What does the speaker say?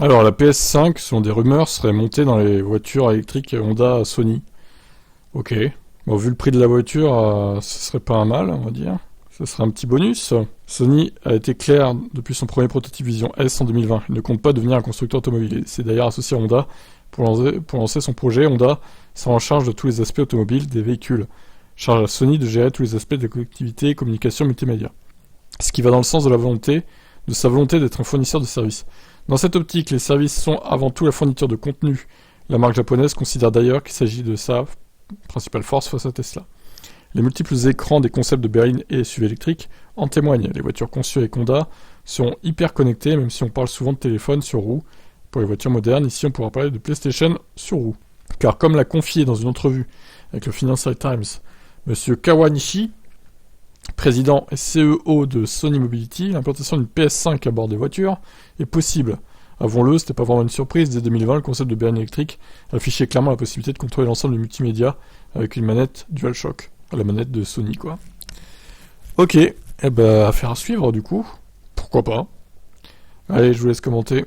Alors, la PS5, selon des rumeurs, serait montée dans les voitures électriques Honda Sony. Ok. Bon, vu le prix de la voiture, ce serait pas un mal, on va dire. Ce serait un petit bonus. Sony a été clair depuis son premier prototype Vision S en 2020. Il ne compte pas devenir un constructeur automobile. C'est d'ailleurs associé à Honda. Pour lancer son projet, Honda sera en charge de tous les aspects automobiles des véhicules. Charge à Sony de gérer tous les aspects de connectivité, communication, multimédia. Ce qui va dans le sens de sa volonté d'être un fournisseur de services. Dans cette optique, les services sont avant tout la fourniture de contenu. La marque japonaise considère d'ailleurs qu'il s'agit de sa principale force face à Tesla. Les multiples écrans des concepts de berlines et SUV électriques en témoignent. Les voitures conçues avec Honda seront hyper connectées, même si on parle souvent de téléphone sur roue. Pour les voitures modernes, ici on pourra parler de PlayStation sur roue. Car comme l'a confié dans une entrevue avec le Financial Times, Monsieur Kawanishi, président et CEO de Sony Mobility, l'implantation d'une PS5 à bord des voitures est possible. Avouons-le, c'était pas vraiment une surprise. Dès 2020, le concept de berline électrique affichait clairement la possibilité de contrôler l'ensemble du multimédia avec une manette DualShock. La manette de Sony, quoi. Ok, eh ben, affaire à suivre, du coup. Pourquoi pas. Allez, je vous laisse commenter.